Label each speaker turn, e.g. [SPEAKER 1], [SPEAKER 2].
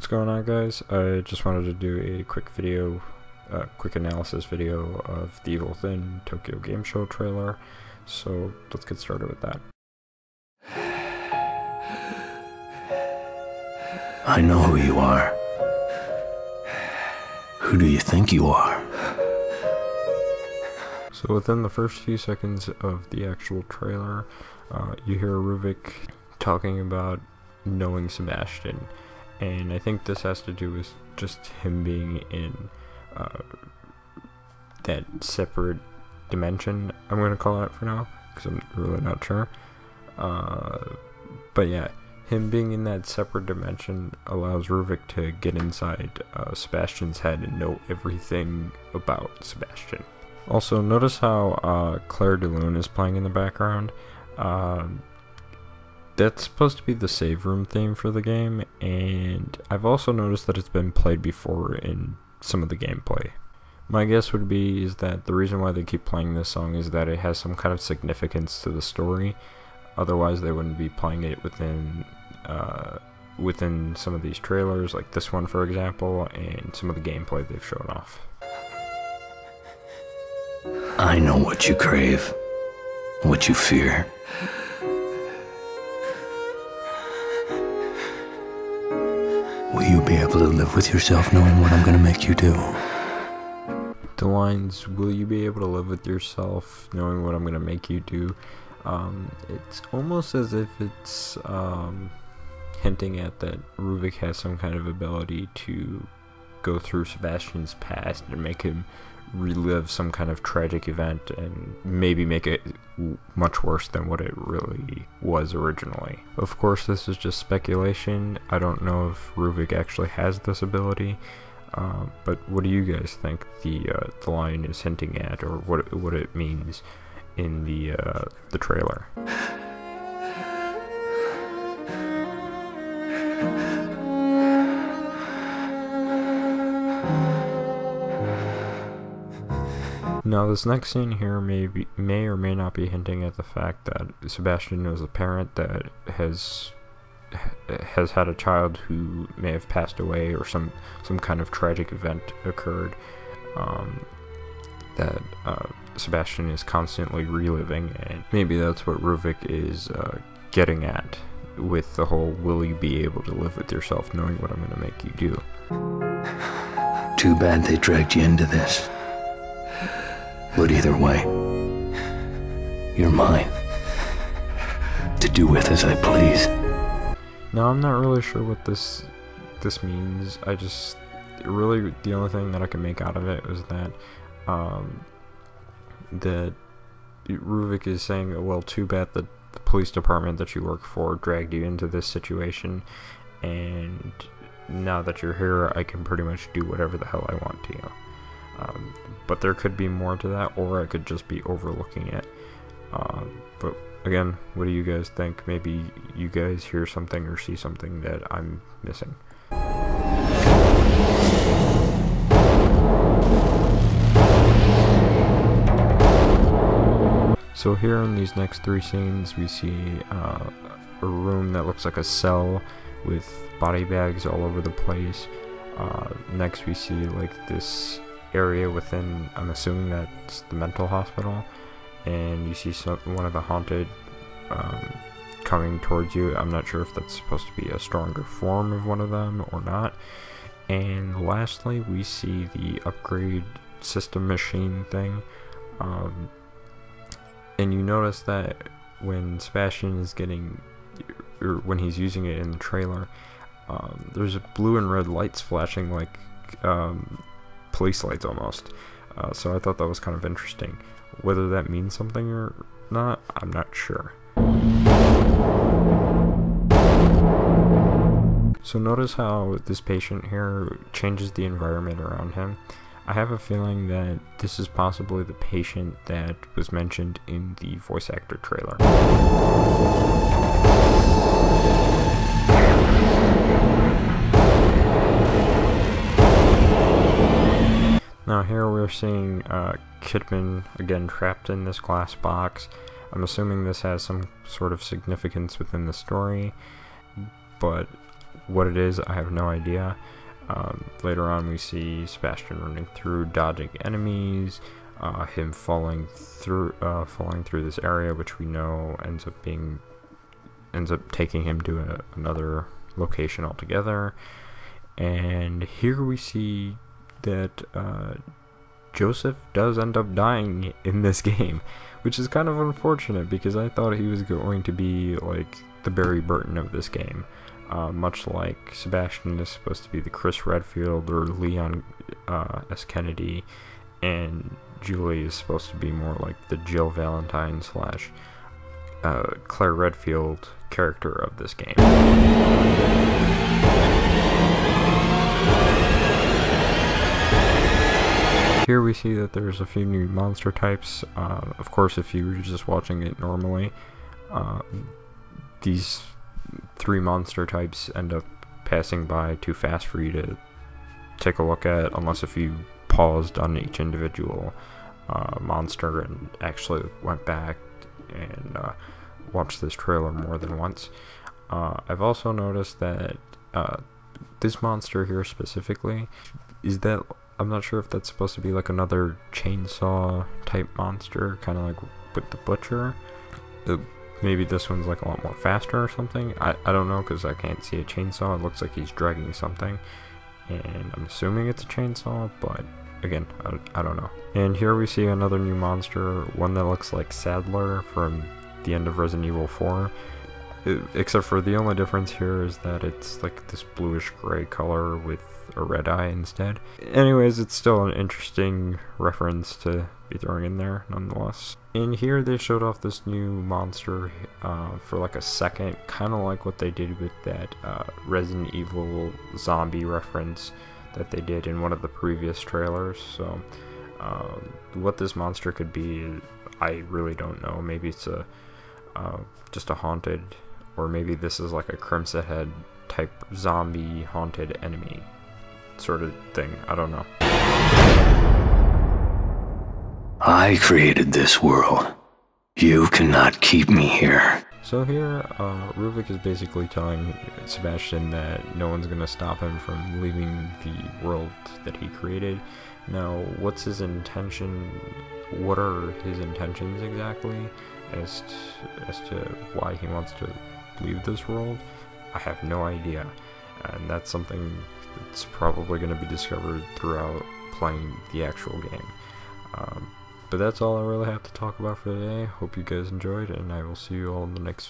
[SPEAKER 1] going on, guys? I just wanted to do a quick video, quick analysis video of the Evil Within Tokyo Game Show trailer. So let's get started with that.
[SPEAKER 2] I know who you are. Who do you think you are?
[SPEAKER 1] So within the first few seconds of the actual trailer, you hear Ruvik talking about knowing Sebastian. And I think this has to do with just him being in that separate dimension, I'm going to call it for now, because I'm really not sure. But yeah, him being in that separate dimension allows Ruvik to get inside Sebastian's head and know everything about Sebastian. Also, notice how Claire de Lune is playing in the background. That's supposed to be the save room theme for the game, and I've also noticed that it's been played before in some of the gameplay. My guess would be is that the reason why they keep playing this song is that it has some kind of significance to the story. Otherwise, they wouldn't be playing it within some of these trailers, like this one, for example, and some of the gameplay they've shown off.
[SPEAKER 2] I know what you crave, what you fear. Will you be able to live with yourself knowing what I'm going to make you do?
[SPEAKER 1] The lines, will you be able to live with yourself knowing what I'm going to make you do? It's almost as if it's hinting at that Ruvik has some kind of ability to go through Sebastian's past and make him relive some kind of tragic event and maybe make it much worse than what it really was originally. Of course, this is just speculation. I don't know if Ruvik actually has this ability, but what do you guys think the line is hinting at, or what it means in the trailer? Now, this next scene here may or may not be hinting at the fact that Sebastian is a parent that has had a child who may have passed away, or some kind of tragic event occurred that Sebastian is constantly reliving, and maybe that's what Ruvik is getting at with the whole "will you be able to live with yourself knowing what I'm going to make you do?"
[SPEAKER 2] Too bad they dragged you into this. But either way, you're mine, to do with as I please.
[SPEAKER 1] Now, I'm not really sure what this means. Really, the only thing that I can make out of it was that that Ruvik is saying, well, too bad that the police department that you work for dragged you into this situation, and now that you're here, I can pretty much do whatever the hell I want to you. But there could be more to that, or I could just be overlooking it. But again, what do you guys think? Maybe you guys hear something or see something that I'm missing. So here in these next three scenes, we see a room that looks like a cell with body bags all over the place. Next we see like this area within, I'm assuming that's the mental hospital, and you see one of the haunted coming towards you. I'm not sure if that's supposed to be a stronger form of one of them or not. And lastly, we see the upgrade system machine thing, and you notice that when Sebastian is getting, or when he's using it in the trailer, there's blue and red lights flashing like police lights almost. So I thought that was kind of interesting. Whether that means something or not, I'm not sure. So notice how this patient here changes the environment around him. I have a feeling that this is possibly the patient that was mentioned in the voice actor trailer. Now here we're seeing Kidman again trapped in this glass box. I'm assuming this has some sort of significance within the story, but what it is, I have no idea. Later on we see Sebastian running through, dodging enemies, him falling through this area, which we know ends up taking him to another location altogether. And here we see that Joseph does end up dying in this game, which is kind of unfortunate because I thought he was going to be like the Barry Burton of this game. Much like Sebastian is supposed to be the Chris Redfield or Leon S. Kennedy, and Julie is supposed to be more like the Jill Valentine slash Claire Redfield character of this game. Here we see that there's a few new monster types. Of course, if you were just watching it normally, these 3 monster types end up passing by too fast for you to take a look at, unless if you paused on each individual monster and actually went back and watched this trailer more than once. I've also noticed that this monster here specifically is that I'm not sure if that's supposed to be like another chainsaw type monster, kind of like with the butcher. Maybe this one's like a lot more faster or something. I don't know, because I can't see a chainsaw. It looks like he's dragging something, and I'm assuming it's a chainsaw, but again, I don't know. And here we see another new monster, one that looks like Sadler from the end of Resident Evil 4. Except for the only difference here is that it's like this bluish gray color with a red eye instead. Anyways, it's still an interesting reference to be throwing in there nonetheless. And here they showed off this new monster for like a second, kind of like what they did with that Resident Evil zombie reference that they did in one of the previous trailers. So what this monster could be, I really don't know. Maybe it's just a haunted, or maybe this is like a Crimson Head type zombie haunted enemy sort of thing. I don't know.
[SPEAKER 2] I created this world. You cannot keep me here.
[SPEAKER 1] So here, Ruvik is basically telling Sebastian that no one's gonna stop him from leaving the world that he created. Now, what's his intention? What are his intentions exactly as to why he wants to leave this world? I have no idea, and that's something that's probably going to be discovered throughout playing the actual game. But that's all I really have to talk about for today. Hope you guys enjoyed, and I will see you all in the next